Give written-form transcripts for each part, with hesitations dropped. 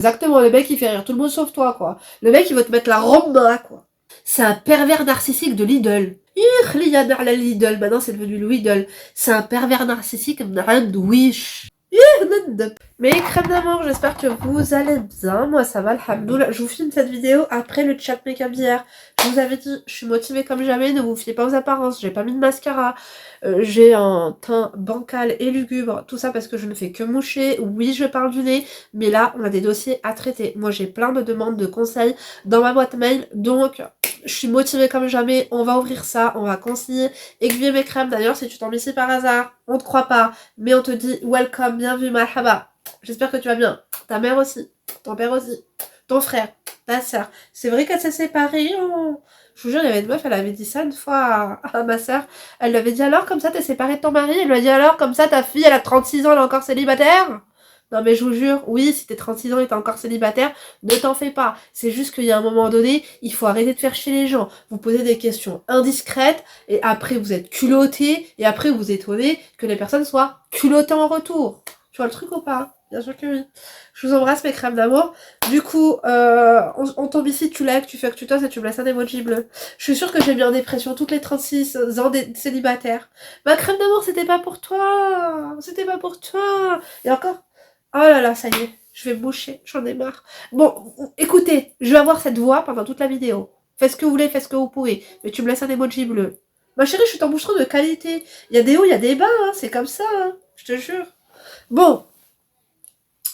Exactement, le mec il fait rire tout le monde sauf toi, quoi. Le mec il veut te mettre la romba, quoi. C'est un pervers narcissique de Lidl. La Lidl, maintenant c'est devenu le Lidl. C'est un pervers narcissique de Wish. Mais crème d'amour, j'espère que vous allez bien. Moi ça va, alhamdoulilah. Je vous filme cette vidéo après le chat make-up d'hier. Je vous avais dit, je suis motivée comme jamais, ne vous fiez pas aux apparences. J'ai pas mis de mascara. J'ai un teint bancal et lugubre. Tout ça parce que je ne fais que moucher. Oui, je parle du nez. Mais là, on a des dossiers à traiter. Moi, j'ai plein de demandes de conseils dans ma boîte mail. Donc, je suis motivée comme jamais. On va ouvrir ça. On va consigner. Aiguiller mes crèmes. D'ailleurs, si tu tombes ici par hasard, on te croit pas. Mais on te dit welcome, bienvenue, marhaba. J'espère que tu vas bien. Ta mère aussi. Ton père aussi. Ton frère. Ta soeur. C'est vrai qu'elle s'est séparée. Oh. Je vous jure, il y avait une meuf, elle avait dit ça une fois à ma soeur. Elle lui avait dit alors, comme ça, t'es séparée de ton mari. Elle lui a dit alors, comme ça, ta fille, elle a 36 ans, elle est encore célibataire. Non mais je vous jure, oui, si t'es 36 ans et t'es encore célibataire, ne t'en fais pas. C'est juste qu'il y a un moment donné, il faut arrêter de faire chier les gens. Vous posez des questions indiscrètes, et après vous êtes culotté, et après vous étonnez que les personnes soient culottées en retour. Tu vois le truc ou pas? Bien sûr que oui. Je vous embrasse mes crèmes d'amour. Du coup, on tombe ici, tu likes, tu fais que tu toses et tu me laisses un emoji bleu. Je suis sûre que j'ai mis en dépression toutes les 36 ans des célibataires. Ma crème d'amour, c'était pas pour toi. C'était pas pour toi. Et encore, oh là là, ça y est, je vais me moucher, j'en ai marre. Bon, écoutez, je vais avoir cette voix pendant toute la vidéo. Faites ce que vous voulez, faites ce que vous pouvez. Mais tu me laisses un emoji bleu. Ma chérie, je suis ton boucheron de qualité. Il y a des hauts, il y a des bas, hein. C'est comme ça, hein. Je te jure. Bon,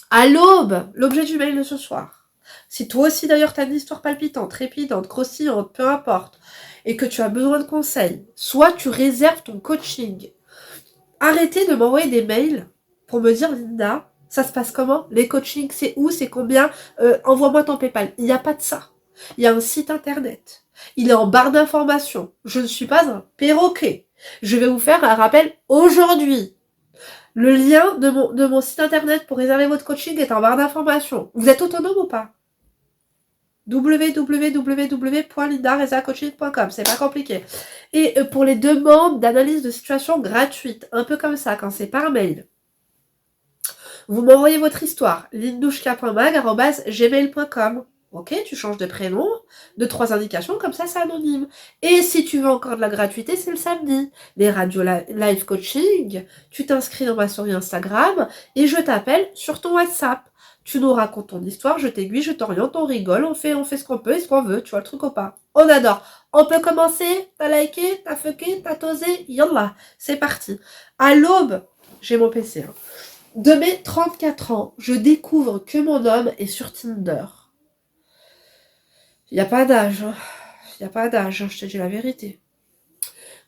à l'aube, l'objet du mail de ce soir. Si toi aussi d'ailleurs t'as une histoire palpitante, trépidante, croustillante, peu importe, et que tu as besoin de conseils, soit tu réserves ton coaching. Arrêtez de m'envoyer des mails pour me dire Linda, ça se passe comment? Les coachings, c'est où? C'est combien? Envoie-moi ton PayPal. Il n'y a pas de ça. Il y a un site internet. Il est en barre d'informations. Je ne suis pas un perroquet. Je vais vous faire un rappel aujourd'hui. Le lien de mon site internet pour réserver votre coaching est en barre d'informations. Vous êtes autonome ou pas? www.lindarezacoaching.com, c'est pas compliqué. Et pour les demandes d'analyse de situation gratuite, un peu comme ça, quand c'est par mail, vous m'envoyez votre histoire, lindouchka.mag@gmail.com. Ok, tu changes de prénom, de 3 indications, comme ça c'est anonyme. Et si tu veux encore de la gratuité, c'est le samedi. Les radios live coaching, tu t'inscris dans ma story Instagram et je t'appelle sur ton WhatsApp. Tu nous racontes ton histoire, je t'aiguille, je t'oriente, on rigole, on fait ce qu'on peut et ce qu'on veut, tu vois le truc ou pas? On adore. On peut commencer, t'as liké, t'as fucké, t'as tosé, yallah, c'est parti. À l'aube, j'ai mon PC, hein. De mes 34 ans, je découvre que mon homme est sur Tinder. Il n'y a pas d'âge, hein. Il n'y a pas d'âge, hein, je te dis la vérité.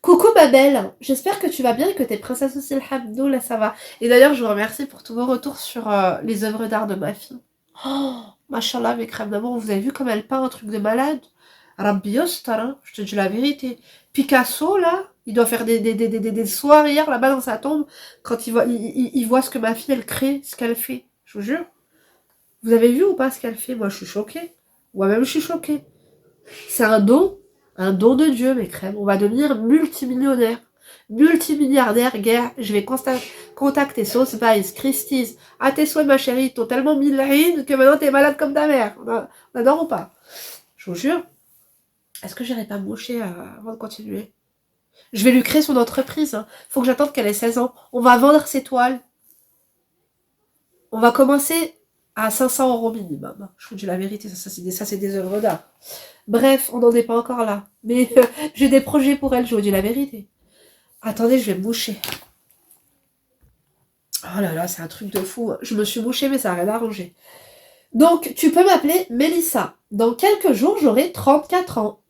Coucou ma belle, j'espère que tu vas bien et que t'es princesse aussi, alhamdoulilah, ça va. Et d'ailleurs, je vous remercie pour tous vos retours sur les œuvres d'art de ma fille. Oh, machallah, mes crèmes d'amour, vous avez vu comme elle peint un truc de malade? Rabbi Yostar, hein, je te dis la vérité. Picasso, là, il doit faire des soirées là-bas dans sa tombe quand il voit ce que ma fille, elle crée, ce qu'elle fait. Je vous jure. Vous avez vu ou pas ce qu'elle fait? Moi, je suis choquée. Moi-même, je suis choquée. C'est un don de Dieu, mes crèmes. On va devenir multimillionnaire, multimilliardaire, guerre. Je vais contacter Sauce Vice, Christie's. À tes souhaits, ma chérie, ils t'ont tellement mis la haine que maintenant t'es malade comme ta mère. On adore ou pas? Je vous jure. Est-ce que j'irai pas me moucher avant de continuer? Je vais lui créer son entreprise. Hein. Faut que j'attende qu'elle ait 16 ans. On va vendre ses toiles. On va commencer à 500 € minimum. Je vous dis la vérité, ça c'est des œuvres d'art. Bref, on n'en est pas encore là. Mais j'ai des projets pour elle, je vous dis la vérité. Attendez, je vais me moucher. Oh là là, c'est un truc de fou. Je me suis mouchée, mais ça n'a rien arrangé. Donc, tu peux m'appeler Mélissa. Dans quelques jours, j'aurai 34 ans.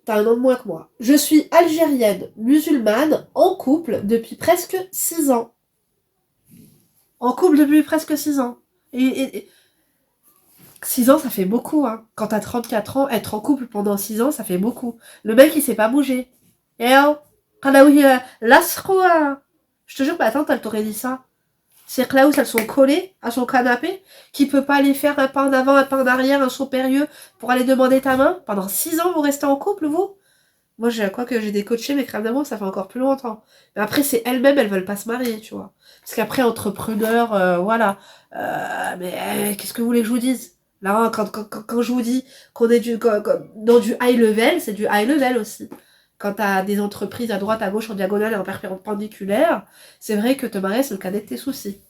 T'as un an de moins que moi. Je suis algérienne, musulmane, en couple depuis presque 6 ans. En couple depuis presque 6 ans. Et 6 ans, ça fait beaucoup, hein. Quand t'as 34 ans, être en couple pendant 6 ans, ça fait beaucoup. Le mec, il s'est pas bougé. Eh oh, je te jure, ma tante, elle t'aurait dit ça. C'est que là où elles sont collées à son canapé, qui peut pas aller faire un pas en avant, un pas en arrière, un saut périlleux pour aller demander ta main. Pendant 6 ans, vous restez en couple, vous? Moi, quoi que j'ai des coachés, mes crèmes d'amour, ça fait encore plus longtemps. Mais après, c'est elles-mêmes, elles veulent pas se marier, tu vois. Parce qu'après, entrepreneur, voilà. Qu'est-ce que vous voulez que je vous dise? Là, quand je vous dis qu'on est dans du high level, c'est du high level aussi. Quand t'as des entreprises à droite, à gauche, en diagonale et en perpendiculaire, c'est vrai que te marier, c'est le cadet de tes soucis.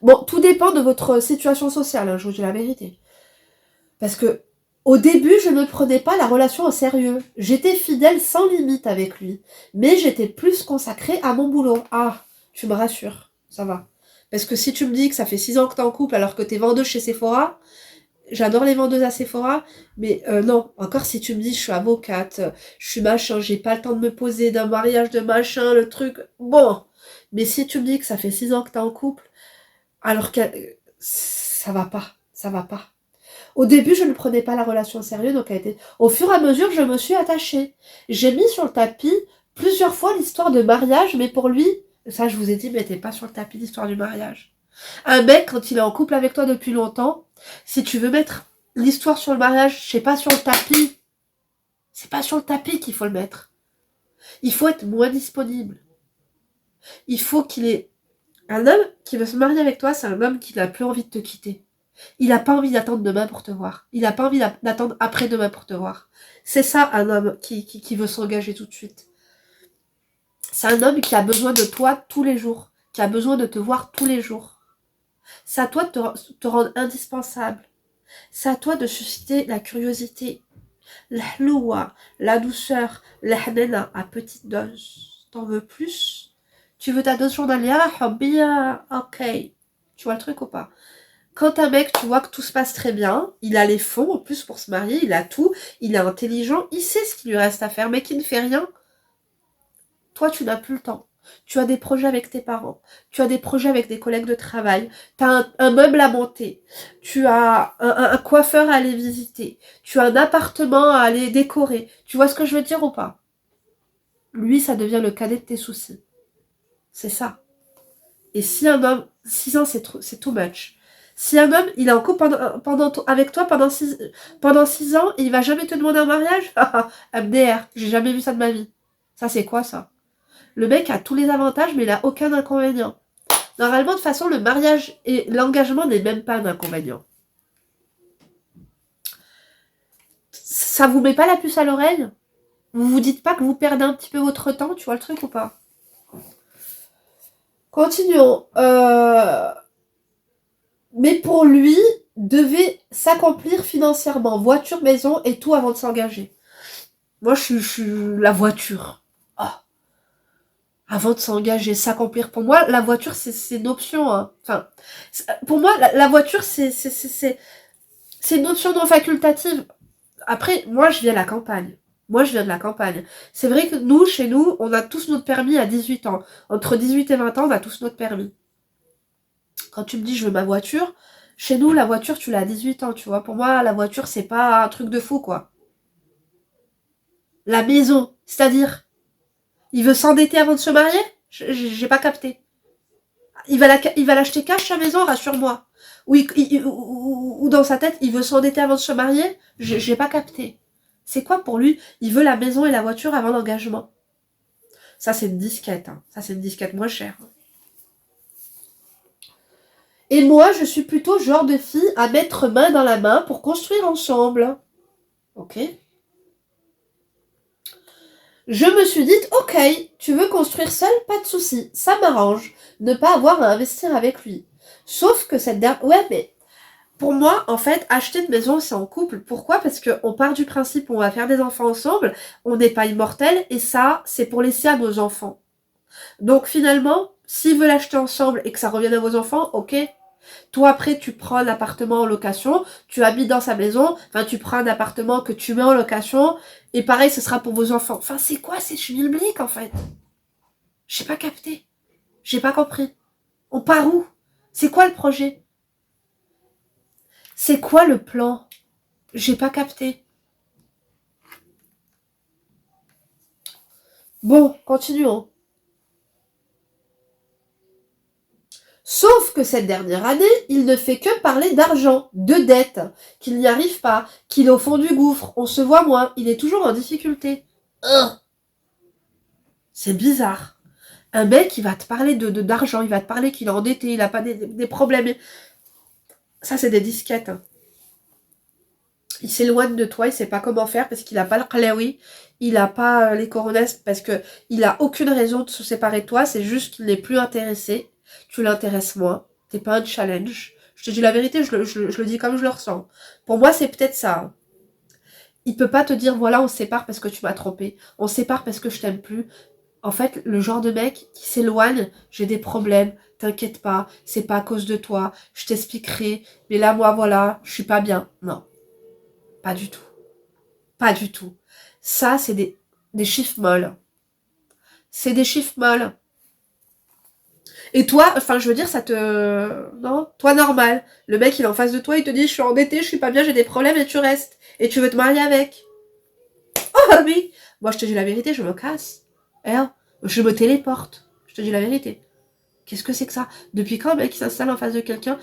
Bon, tout dépend de votre situation sociale, hein, je vous dis la vérité. Parce que au début, je ne prenais pas la relation au sérieux. J'étais fidèle sans limite avec lui. Mais j'étais plus consacrée à mon boulot. Ah, tu me rassures, ça va. Parce que si tu me dis que ça fait 6 ans que t'es en couple alors que t'es vendeuse chez Sephora, j'adore les vendeuses à Sephora, mais non, encore si tu me dis je suis avocate, je suis machin, j'ai pas le temps de me poser d'un mariage de machin, le truc, bon. Mais si tu me dis que ça fait 6 ans que t'es en couple, alors que ça va pas, ça va pas. Au début, je ne prenais pas la relation au sérieux, donc au fur et à mesure, je me suis attachée. J'ai mis sur le tapis plusieurs fois l'histoire de mariage, mais pour lui, ça je vous ai dit, mettez pas sur le tapis l'histoire du mariage. Un mec, quand il est en couple avec toi depuis longtemps, si tu veux mettre l'histoire sur le mariage, c'est pas sur le tapis. C'est pas sur le tapis qu'il faut le mettre. Il faut être moins disponible. Il faut qu'il ait... Un homme qui veut se marier avec toi, c'est un homme qui n'a plus envie de te quitter. Il n'a pas envie d'attendre demain pour te voir. Il n'a pas envie d'attendre après-demain pour te voir. C'est ça un homme qui veut s'engager tout de suite. C'est un homme qui a besoin de toi tous les jours, qui a besoin de te voir tous les jours. C'est à toi de te rendre indispensable. C'est à toi de susciter la curiosité, la hloua, la douceur, la hanena à petite dose. T'en veux plus? Tu veux ta dose journalière? Bien, ok. Tu vois le truc ou pas? Quand un mec, tu vois que tout se passe très bien, il a les fonds en plus pour se marier, il a tout, il est intelligent, il sait ce qu'il lui reste à faire, mais qui ne fait rien, toi tu n'as plus le temps. Tu as des projets avec tes parents, tu as des projets avec des collègues de travail, tu as un meuble à monter, tu as un coiffeur à aller visiter, tu as un appartement à aller décorer. Tu vois ce que je veux dire ou pas? Lui, ça devient le cadet de tes soucis. C'est ça. Et si un homme, 6 ans c'est too much. Si un homme, il est en couple avec toi pendant 6 ans et il va jamais te demander un mariage, MDR, j'ai jamais vu ça de ma vie. Ça c'est quoi ça? Le mec a tous les avantages mais il a aucun inconvénient. Normalement, de toute façon, le mariage et l'engagement n'est même pas un inconvénient. Ça vous met pas la puce à l'oreille? Vous vous dites pas que vous perdez un petit peu votre temps, tu vois le truc ou pas? Continuons. Mais pour lui, devait s'accomplir financièrement. Voiture, maison et tout avant de s'engager. Moi, je suis la voiture. Ah, avant de s'engager, s'accomplir. Pour moi, la voiture, c'est une option. Hein. Enfin, pour moi, la voiture, c'est une option non facultative. Après, moi, je viens de la campagne. Moi, je viens de la campagne. C'est vrai que nous, chez nous, on a tous notre permis à 18 ans. Entre 18 et 20 ans, on a tous notre permis. Quand tu me dis je veux ma voiture, chez nous, la voiture, tu l'as à 18 ans, tu vois. Pour moi, la voiture, c'est pas un truc de fou, quoi. La maison, c'est-à-dire, il veut s'endetter avant de se marier? J'ai pas capté. Il va l'acheter cash, sa maison, rassure-moi. Ou dans sa tête, il veut s'endetter avant de se marier? J'ai pas capté. C'est quoi pour lui? Il veut la maison et la voiture avant l'engagement. Ça, c'est une disquette. Hein. Ça, c'est une disquette moins chère. Et moi, je suis plutôt genre de fille à mettre main dans la main pour construire ensemble. Ok? Je me suis dit, ok, tu veux construire seul, pas de souci, ça m'arrange, ne pas avoir à investir avec lui. Sauf que cette dernière... Ouais, mais pour moi, en fait, acheter une maison, c'est en couple. Pourquoi? Parce qu'on part du principe on va faire des enfants ensemble, on n'est pas immortel, et ça, c'est pour laisser à nos enfants. Donc finalement, s'ils veulent acheter ensemble et que ça revienne à vos enfants, ok. Toi, après, tu prends un appartement en location, tu habites dans sa maison, enfin, tu prends un appartement que tu mets en location, et pareil, ce sera pour vos enfants. Enfin, c'est quoi ces schmilblick, en fait? J'ai pas capté. J'ai pas compris. On part où? C'est quoi le projet? C'est quoi le plan? J'ai pas capté. Bon, continuons. Sauf que cette dernière année, il ne fait que parler d'argent, de dette, qu'il n'y arrive pas, qu'il est au fond du gouffre, on se voit moins, il est toujours en difficulté. C'est bizarre. Un mec, il va te parler d'argent, il va te parler qu'il est endetté, il a pas des problèmes. Ça, c'est des disquettes. Il s'éloigne de toi, il sait pas comment faire parce qu'il a pas le qlaoui, il a pas les coronesses parce que il a aucune raison de se séparer de toi, c'est juste qu'il n'est plus intéressé, tu l'intéresses moins, t'es pas un challenge. Je te dis la vérité, je le dis comme je le ressens. Pour moi, c'est peut-être ça. Il peut pas te dire, voilà, on se sépare parce que tu m'as trompé, on se sépare parce que je t'aime plus. En fait, le genre de mec qui s'éloigne, j'ai des problèmes, t'inquiète pas, c'est pas à cause de toi, je t'expliquerai, mais là, moi, voilà, je suis pas bien. Non, pas du tout. Pas du tout. Ça, c'est des chiffres molles. C'est des chiffres molles. Et toi, enfin, je veux dire, ça te... Non, toi, normal. Le mec, il est en face de toi, il te dit, je suis endetté, je suis pas bien, j'ai des problèmes, et tu restes. Et tu veux te marier avec. Oh oui. Moi, je te dis la vérité, je me casse. Je me téléporte. Je te dis la vérité. Qu'est-ce que c'est que ça? Depuis quand un mec s'installe en face de quelqu'un?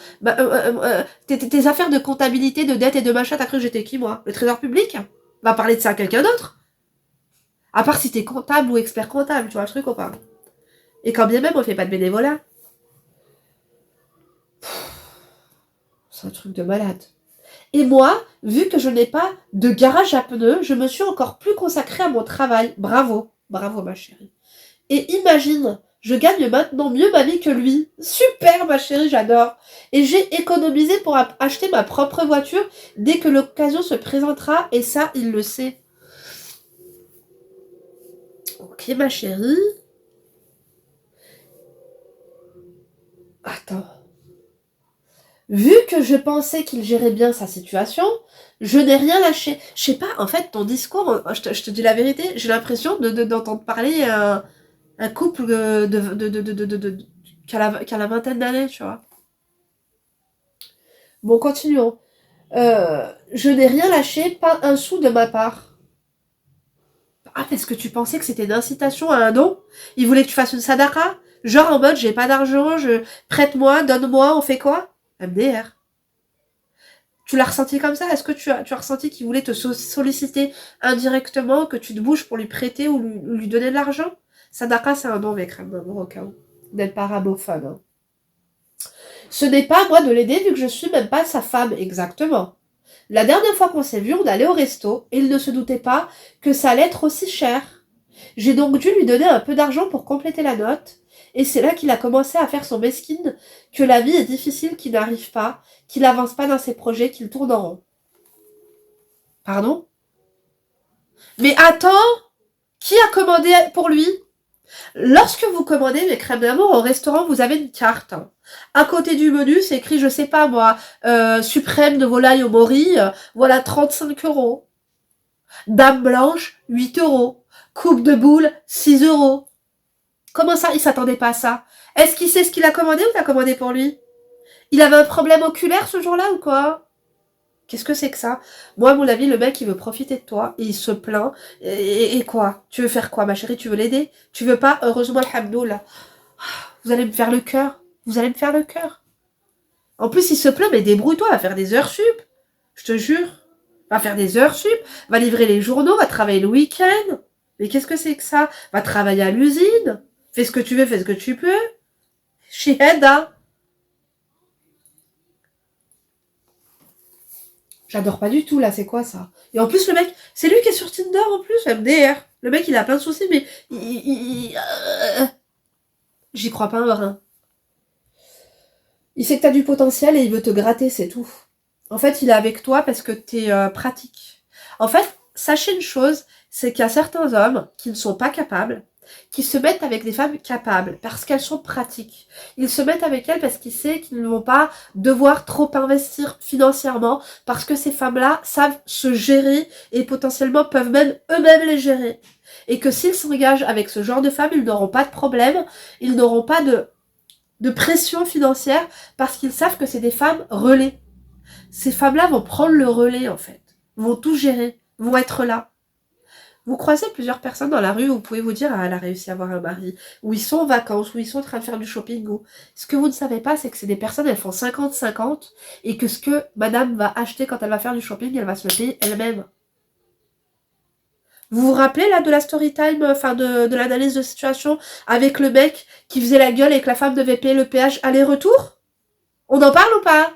Tes affaires de comptabilité, de dette et de machin, t'as cru que j'étais qui, moi? Le trésor public? Va parler de ça à quelqu'un d'autre. À part si t'es comptable ou expert comptable, tu vois le truc ou pas? Et quand bien même, on fait pas de bénévolat. C'est un truc de malade. Et moi, vu que je n'ai pas de garage à pneus, je me suis encore plus consacrée à mon travail. Bravo. Bravo, ma chérie. Et imagine, je gagne maintenant mieux ma vie que lui. Super, ma chérie, j'adore. Et j'ai économisé pour acheter ma propre voiture dès que l'occasion se présentera. Et ça, il le sait. Ok, ma chérie. Attends. Vu que je pensais qu'il gérait bien sa situation, je n'ai rien lâché. Je sais pas, en fait, ton discours, je te dis la vérité, j'ai l'impression d'entendre parler un couple qui a la vingtaine d'années, tu vois. Bon, continuons. Je n'ai rien lâché, pas un sou de ma part. Ah, parce que tu pensais que c'était une incitation à un don? Il voulait que tu fasses une sadaka? Genre en mode, j'ai pas d'argent, prête-moi, donne-moi, on fait quoi? MDR. Tu l'as ressenti comme ça? Est-ce que tu as ressenti qu'il voulait te solliciter indirectement, que tu te bouges pour lui prêter ou lui donner de l'argent? Sadaka, c'est un don avec un marocain. Vous n'êtes pas arabophone. Hein. Ce n'est pas à moi de l'aider vu que je suis même pas sa femme, exactement. La dernière fois qu'on s'est vu, on allait au resto et il ne se doutait pas que ça allait être aussi cher. J'ai donc dû lui donner un peu d'argent pour compléter la note. Et c'est là qu'il a commencé à faire son mesquine, que la vie est difficile, qu'il n'arrive pas, qu'il n'avance pas dans ses projets, qu'il tourne en rond. Pardon? Mais attends! Qui a commandé pour lui? Lorsque vous commandez les crèmes d'amour au restaurant, vous avez une carte. À côté du menu, c'est écrit, je sais pas moi, suprême de volaille au mori, voilà 35 euros. Dame blanche, 8 euros. Coupe de boule, 6 euros. Comment ça, il s'attendait pas à ça? Est-ce qu'il sait ce qu'il a commandé ou t'as commandé pour lui? Il avait un problème oculaire ce jour-là ou quoi? Qu'est-ce que c'est que ça? Moi, à mon avis, le mec, il veut profiter de toi, et il se plaint. Et quoi? Tu veux faire quoi, ma chérie? Tu veux l'aider? Tu veux pas? Heureusement, alhamdoulilah. Vous allez me faire le cœur. Vous allez me faire le cœur. En plus, il se plaint, mais débrouille-toi, va faire des heures sup. Je te jure. Va faire des heures sup. Va livrer les journaux, va travailler le week-end. Mais qu'est-ce que c'est que ça? Va travailler à l'usine. Fais ce que tu veux, fais ce que tu peux. Shiheda. J'adore pas du tout, là, c'est quoi ça? Et en plus, le mec, c'est lui qui est sur Tinder en plus, MDR. Le mec, il a plein de soucis, mais j'y crois pas un brin. Il sait que t'as du potentiel et il veut te gratter, c'est tout. En fait, il est avec toi parce que t'es pratique. En fait, sachez une chose, c'est qu'il y a certains hommes qui ne sont pas capables, qui se mettent avec des femmes capables parce qu'elles sont pratiques. Ils se mettent avec elles parce qu'ils savent qu'ils ne vont pas devoir trop investir financièrement parce que ces femmes-là savent se gérer et potentiellement peuvent même eux-mêmes les gérer. Et que s'ils s'engagent avec ce genre de femmes, ils n'auront pas de problème, ils n'auront pas de pression financière parce qu'ils savent que c'est des femmes relais. Ces femmes-là vont prendre le relais en fait, vont tout gérer, vont être là. Vous croisez plusieurs personnes dans la rue où vous pouvez vous dire ah, elle a réussi à avoir un mari, où ils sont en vacances, où ils sont en train de faire du shopping. Ou... Ce que vous ne savez pas, c'est que c'est des personnes, elles font 50-50 et que ce que madame va acheter quand elle va faire du shopping, elle va se le payer elle-même. Vous vous rappelez là de la story time, enfin de l'analyse de situation avec le mec qui faisait la gueule et que la femme devait payer le péage aller-retour? On en parle ou pas?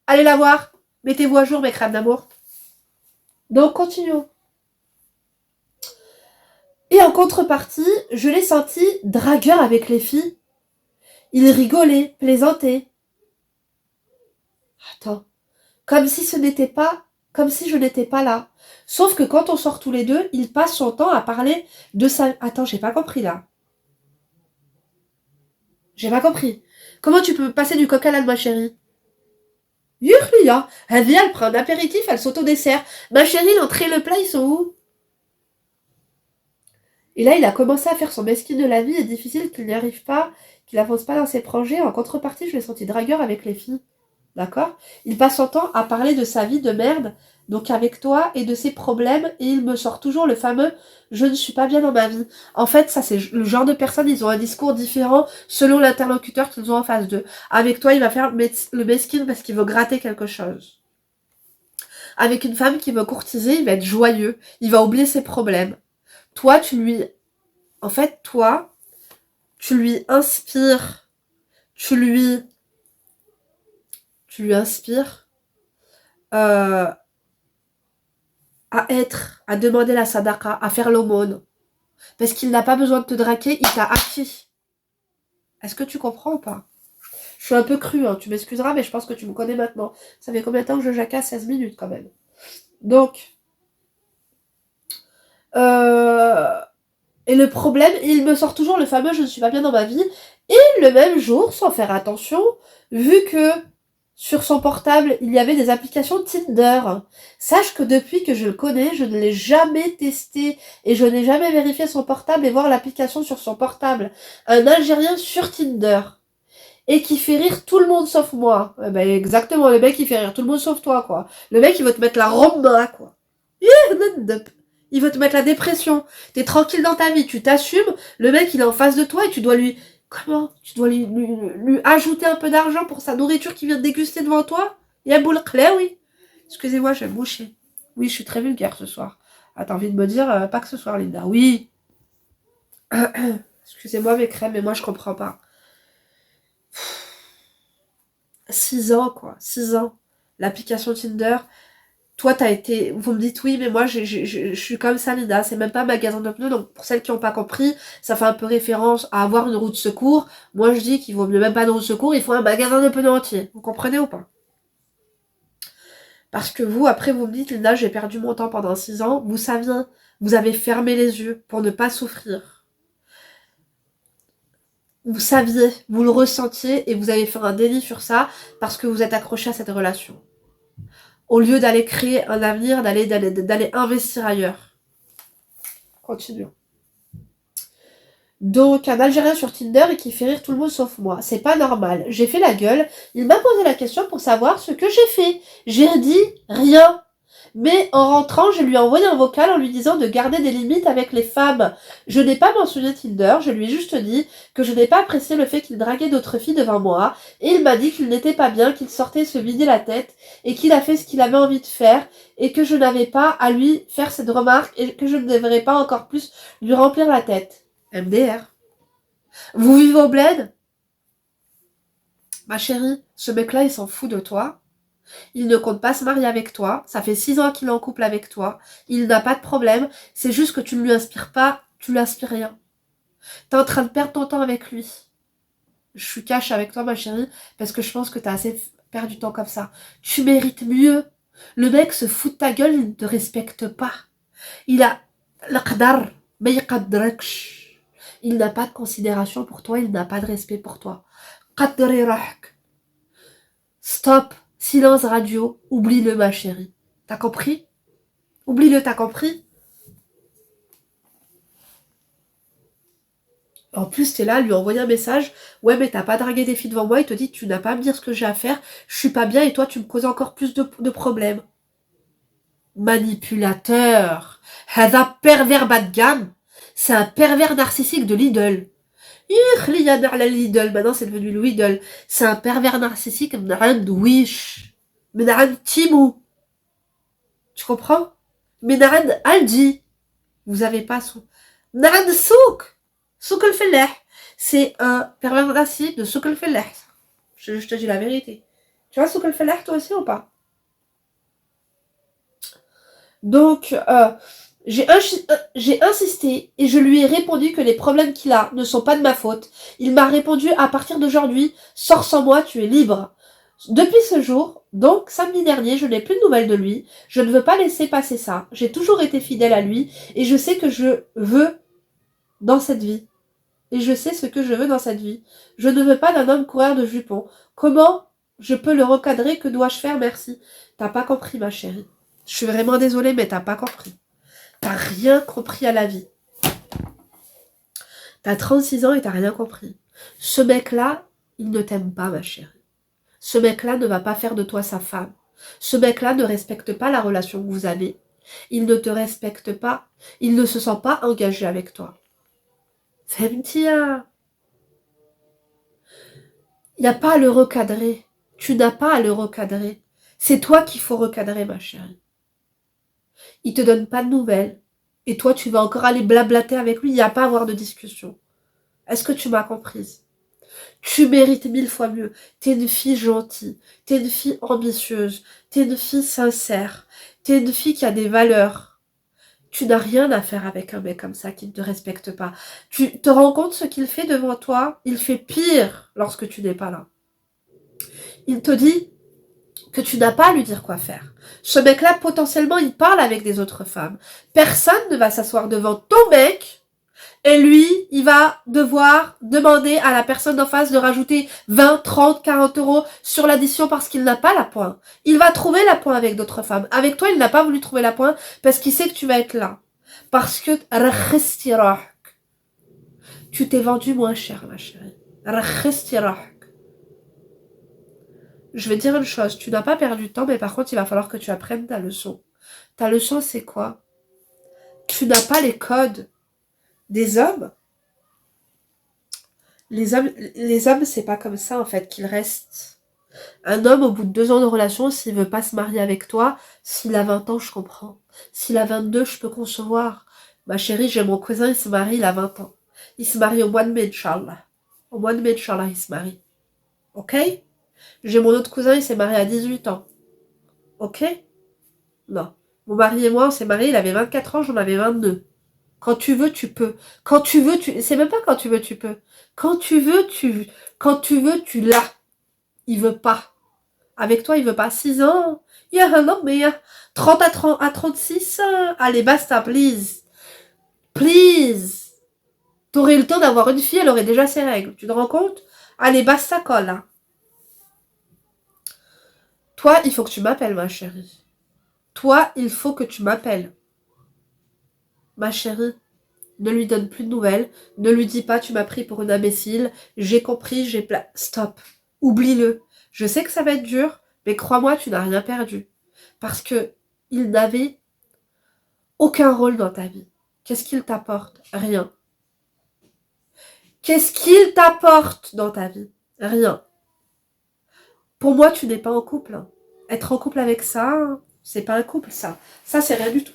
Allez la voir. Mettez-vous à jour mes crânes d'amour. Donc continuons. Et en contrepartie, je l'ai senti dragueur avec les filles. Il rigolait, plaisantait. Attends, comme si ce n'était pas, comme si je n'étais pas là. Sauf que quand on sort tous les deux, il passe son temps à parler de sa... Attends, j'ai pas compris là. J'ai pas compris. Comment tu peux passer du coq à l'âne, ma chérie? Yurlia, elle vient, elle prend un apéritif, elle s'auto-dessert. Ma chérie, l'entrée et le plat, ils sont où? Et là, il a commencé à faire son mesquine de la vie est difficile qu'il n'y arrive pas, qu'il avance pas dans ses projets. En contrepartie, je l'ai senti dragueur avec les filles. D'accord? Il passe son temps à parler de sa vie de merde, donc avec toi, et de ses problèmes, et il me sort toujours le fameux je ne suis pas bien dans ma vie. En fait, ça, c'est le genre de personnes, ils ont un discours différent selon l'interlocuteur qu'ils ont en face d'eux. Avec toi, il va faire le mesquine parce qu'il veut gratter quelque chose. Avec une femme qui veut courtiser, il va être joyeux, il va oublier ses problèmes. Toi, tu lui... En fait, toi, tu lui inspires, tu lui inspires euh, à être, à demander la sadaqa, à faire l'aumône. Parce qu'il n'a pas besoin de te draguer, il t'a acquis. Est-ce que tu comprends ou pas? Je suis un peu crue, hein, tu m'excuseras, mais je pense que tu me connais maintenant. Ça fait combien de temps que je jacasse? 16 minutes quand même. Donc, et le problème, il me sort toujours le fameux je ne suis pas bien dans ma vie. Et le même jour, sans faire attention, vu que sur son portable, il y avait des applications Tinder. Sache que depuis que je le connais, je ne l'ai jamais testé et je n'ai jamais vérifié son portable et voir l'application sur son portable. Un Algérien sur Tinder. Et qui fait rire tout le monde sauf moi. Eh ben exactement, le mec il fait rire tout le monde sauf toi, quoi. Le mec il veut te mettre la romba, quoi. Il veut te mettre la dépression. T'es tranquille dans ta vie, tu t'assumes. Le mec, il est en face de toi et tu dois lui... Comment? Tu dois lui ajouter un peu d'argent pour sa nourriture qu'il vient de déguster devant toi? Yaboul Khlé, oui. Excusez-moi, je vais me moucher. Oui, je suis très vulgaire ce soir. Ah, t'as envie de me dire, pas que ce soir, Linda. Oui. Excusez-moi mes crèmes, mais moi je comprends pas. 6 ans, quoi. 6 ans. L'application Tinder... Toi, t'as été... Vous me dites oui, mais moi, je suis comme ça, Linda. C'est même pas un magasin de pneus. Donc, pour celles qui n'ont pas compris, ça fait un peu référence à avoir une roue de secours. Moi, je dis qu'il vaut mieux même pas de roue de secours. Il faut un magasin de pneus entier. Vous comprenez ou pas? Parce que vous, après, vous me dites, Linda, j'ai perdu mon temps pendant 6 ans. Vous saviez, vous avez fermé les yeux pour ne pas souffrir. Vous saviez, vous le ressentiez et vous avez fait un déni sur ça parce que vous êtes accroché à cette relation. Au lieu d'aller créer un avenir, d'aller investir ailleurs. Continuons. Donc, un Algérien sur Tinder et qui fait rire tout le monde sauf moi. C'est pas normal. J'ai fait la gueule. Il m'a posé la question pour savoir ce que j'ai fait. J'ai dit rien. Mais en rentrant, je lui ai envoyé un vocal en lui disant de garder des limites avec les femmes. Je n'ai pas mentionné Tinder, je lui ai juste dit que je n'ai pas apprécié le fait qu'il draguait d'autres filles devant moi, et il m'a dit qu'il n'était pas bien, qu'il sortait se vider la tête, et qu'il a fait ce qu'il avait envie de faire, et que je n'avais pas à lui faire cette remarque, et que je ne devrais pas encore plus lui remplir la tête. MDR. Vous vivez au bled? Ma chérie, ce mec-là, il s'en fout de toi. Il ne compte pas se marier avec toi. Ça fait 6 ans qu'il est en couple avec toi. Il n'a pas de problème. C'est juste que tu ne lui inspires pas. Tu lui inspires rien. T'es en train de perdre ton temps avec lui. Je suis cash avec toi, ma chérie, parce que je pense que t'as assez perdu du temps comme ça. Tu mérites mieux. Le mec se fout de ta gueule, il ne te respecte pas. Il a... Il n'a pas de considération pour toi, il n'a pas de respect pour toi. Stop. Silence radio, oublie-le ma chérie. T'as compris? Oublie-le, t'as compris? En plus, t'es là, lui envoyer un message. Ouais, mais t'as pas dragué des filles devant moi. Il te dit, tu n'as pas à me dire ce que j'ai à faire. Je suis pas bien et toi, tu me causes encore plus de problèmes. manipulateur. هذا pervers bas de gamme. C'est un pervers narcissique de Lidl. Maintenant c'est devenu le Lidl. C'est un pervers narcissique de Wish. De Timo. Tu comprends? de Aldi. Vous avez pas son. de Souk. Souk el Fellah. C'est un pervers narcissique de Souk el Fellah. Je te dis la vérité. Tu vois Souk el Fellah toi aussi ou pas? Donc, j'ai insisté et je lui ai répondu que les problèmes qu'il a ne sont pas de ma faute. Il m'a répondu à partir d'aujourd'hui, sors sans moi, tu es libre. Depuis ce jour, donc samedi dernier, je n'ai plus de nouvelles de lui. Je ne veux pas laisser passer ça. J'ai toujours été fidèle à lui et je sais que je veux dans cette vie. Et je sais ce que je veux dans cette vie. Je ne veux pas d'un homme coureur de jupons. Comment je peux le recadrer? Que dois-je faire? Merci. T'as pas compris, ma chérie. Je suis vraiment désolée, mais t'as pas compris. T'as rien compris à la vie. T'as 36 ans et t'as rien compris. Ce mec-là, il ne t'aime pas, ma chérie. Ce mec-là ne va pas faire de toi sa femme. Ce mec-là ne respecte pas la relation que vous avez. Il ne te respecte pas. Il ne se sent pas engagé avec toi. Femtia. Il n'y a pas à le recadrer. Tu n'as pas à le recadrer. C'est toi qu'il faut recadrer, ma chérie. Il te donne pas de nouvelles. Et toi, tu vas encore aller blablater avec lui. Il n'y a pas à avoir de discussion. Est-ce que tu m'as comprise? Tu mérites 1000 fois mieux. T'es une fille gentille. T'es une fille ambitieuse. T'es une fille sincère. T'es une fille qui a des valeurs. Tu n'as rien à faire avec un mec comme ça qui ne te respecte pas. Tu te rends compte ce qu'il fait devant toi? Il fait pire lorsque tu n'es pas là. Il te dit que tu n'as pas à lui dire quoi faire. Ce mec-là, potentiellement, il parle avec des autres femmes. Personne ne va s'asseoir devant ton mec et lui, il va devoir demander à la personne d'en face de rajouter 20, 30, 40 euros sur l'addition parce qu'il n'a pas la pointe. Il va trouver la pointe avec d'autres femmes. Avec toi, il n'a pas voulu trouver la pointe parce qu'il sait que tu vas être là. Parce que tu t'es vendu moins cher, ma chérie. Je vais te dire une chose, tu n'as pas perdu de temps, mais par contre, il va falloir que tu apprennes ta leçon. Ta leçon, c'est quoi? Tu n'as pas les codes des hommes. Les hommes, c'est pas comme ça, en fait, qu'ils restent. Un homme, au bout de 2 ans de relation, s'il veut pas se marier avec toi, s'il a 20 ans, je comprends. S'il a 22, je peux concevoir. Ma chérie, j'ai mon cousin, il se marie, il a 20 ans. Il se marie au mois de mai, Inch'Allah. Au mois de mai, Inch'Allah, il se marie. Ok? J'ai mon autre cousin, il s'est marié à 18 ans. Ok? Non. Mon mari et moi, on s'est mariés, il avait 24 ans, j'en avais 22. Quand tu veux, tu peux. Quand tu veux, tu... C'est même pas quand tu veux, tu peux. Quand tu veux, tu... Quand tu veux, tu l'as. Il veut pas. Avec toi, il veut pas. 6 ans. Il y a un an, mais il y a 30 à 36. Allez, basta, please. Please. T'aurais le temps d'avoir une fille, elle aurait déjà ses règles. Tu te rends compte? Allez, basta, colle, là. Toi, il faut que tu m'appelles, ma chérie. Toi, il faut que tu m'appelles. Ma chérie, ne lui donne plus de nouvelles. Ne lui dis pas, tu m'as pris pour une imbécile. J'ai compris, Stop. Oublie-le. Je sais que ça va être dur, mais crois-moi, tu n'as rien perdu. Parce que il n'avait aucun rôle dans ta vie. Qu'est-ce qu'il t'apporte? Rien. Qu'est-ce qu'il t'apporte dans ta vie? Rien. Pour moi, tu n'es pas en couple. Hein. Être en couple avec ça, c'est pas un couple, ça. Ça, c'est rien du tout.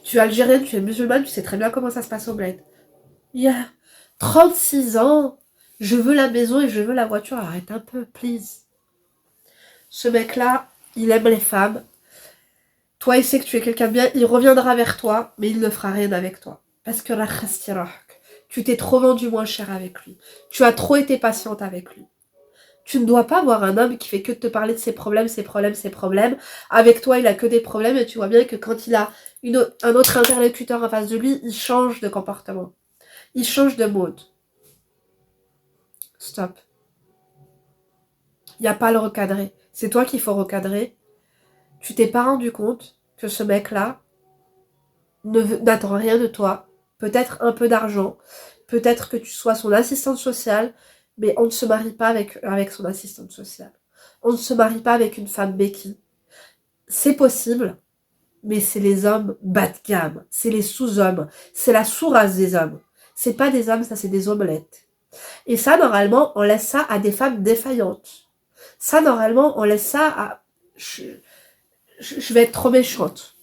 Tu es algérienne, tu es musulmane, tu sais très bien comment ça se passe au bled. Il y a 36 ans, je veux la maison et je veux la voiture. Arrête un peu, please. Ce mec-là, il aime les femmes. Toi, il sait que tu es quelqu'un de bien, il reviendra vers toi, mais il ne fera rien avec toi. Parce que tu t'es trop vendu moins cher avec lui. Tu as trop été patiente avec lui. Tu ne dois pas avoir un homme qui fait que de te parler de ses problèmes, ses problèmes, ses problèmes. Avec toi, il a que des problèmes et tu vois bien que quand il a un autre interlocuteur en face de lui, il change de comportement. Il change de mode. Stop. Il n'y a pas à le recadrer. C'est toi qu'il faut recadrer. Tu t'es pas rendu compte que ce mec-là n'attend rien de toi. Peut-être un peu d'argent. Peut-être que tu sois son assistante sociale. Mais on ne se marie pas avec son assistante sociale. On ne se marie pas avec une femme béquille. c'est possible, mais c'est les hommes bas de gamme, c'est les sous-hommes, c'est la sous-race des hommes. C'est pas des hommes, ça c'est des omelettes. Et ça, normalement, on laisse ça à des femmes défaillantes. Ça, normalement, on laisse ça à... Je vais être trop méchante.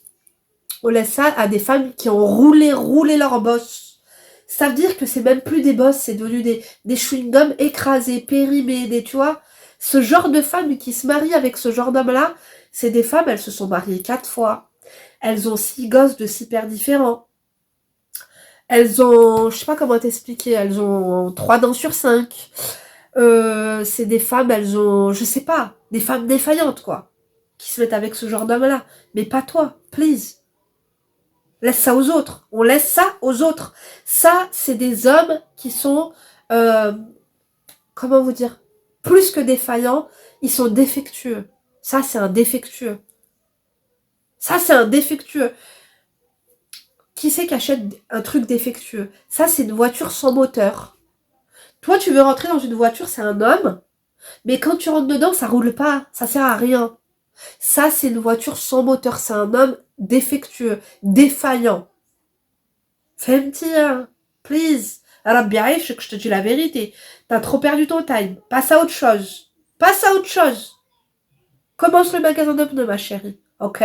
On laisse ça à des femmes qui ont roulé leur boss. Ça veut dire que c'est même plus des boss, c'est devenu des chewing-gums écrasés, périmés, tu vois. Ce genre de femmes qui se marient avec ce genre d'homme-là, c'est des femmes, elles se sont mariées 4 fois. Elles ont 6 gosses de 6 pères différents. Elles ont, je sais pas comment t'expliquer, elles ont 3 dents sur 5. C'est des femmes, elles ont, je sais pas, des femmes défaillantes, quoi. Qui se mettent avec ce genre d'homme-là. Mais pas toi, please. Laisse ça aux autres. On laisse ça aux autres. Ça, c'est des hommes qui sont, comment vous dire, plus que défaillants, ils sont défectueux. Ça, c'est un défectueux. Ça, c'est un défectueux. Qui c'est qui achète un truc défectueux? Ça, c'est une voiture sans moteur. Toi, tu veux rentrer dans une voiture, c'est un homme, mais quand tu rentres dedans, ça roule pas, ça sert à rien. Ça, c'est une voiture sans moteur, c'est un homme défectueux, défaillant. Fais un petit, please. Rabbi Aïch, que je te dis la vérité. T'as trop perdu ton time. Passe à autre chose. Passe à autre chose. Commence le magasin de pneus, ma chérie. Ok?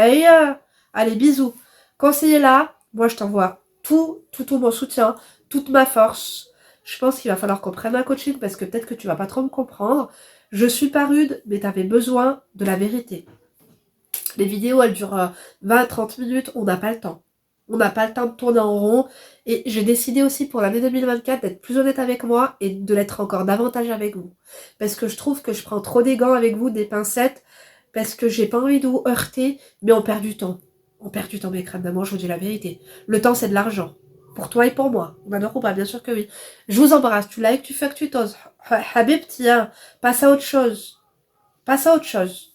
Allez, bisous. Conseiller là, moi je t'envoie tout mon soutien, toute ma force. Je pense qu'il va falloir qu'on prenne un coaching parce que peut-être que tu vas pas trop me comprendre. Je suis pas rude, mais t'avais besoin de la vérité. Les vidéos, elles durent 20-30 minutes, on n'a pas le temps. On n'a pas le temps de tourner en rond. Et j'ai décidé aussi pour l'année 2024 d'être plus honnête avec moi et de l'être encore davantage avec vous. Parce que je trouve que je prends trop des gants avec vous, des pincettes, parce que j'ai pas envie de vous heurter, mais on perd du temps. On perd du temps, mes crânes d'amour, je vous dis la vérité. Le temps, c'est de l'argent. Pour toi et pour moi. On adore ou pas? Bien sûr que oui. Je vous embrasse. Tu likes, tu fuck, tu t'oses. Habib, tiens, passe à autre chose. Passe à autre chose.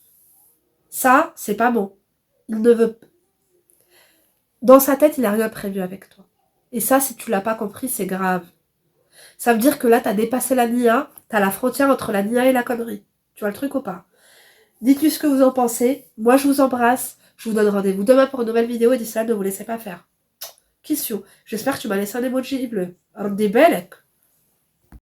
Ça, c'est pas bon. Il ne veut... Dans sa tête, il a rien prévu avec toi. Et ça, si tu l'as pas compris, c'est grave. Ça veut dire que là, t'as dépassé la nia, t'as la frontière entre la nia et la connerie. Tu vois le truc ou pas? Dites-lui ce que vous en pensez. Moi, je vous embrasse. Je vous donne rendez-vous demain pour une nouvelle vidéo et d'ici là, ne vous laissez pas faire. Kiss you. J'espère que tu m'as laissé un emoji bleu. Des belles.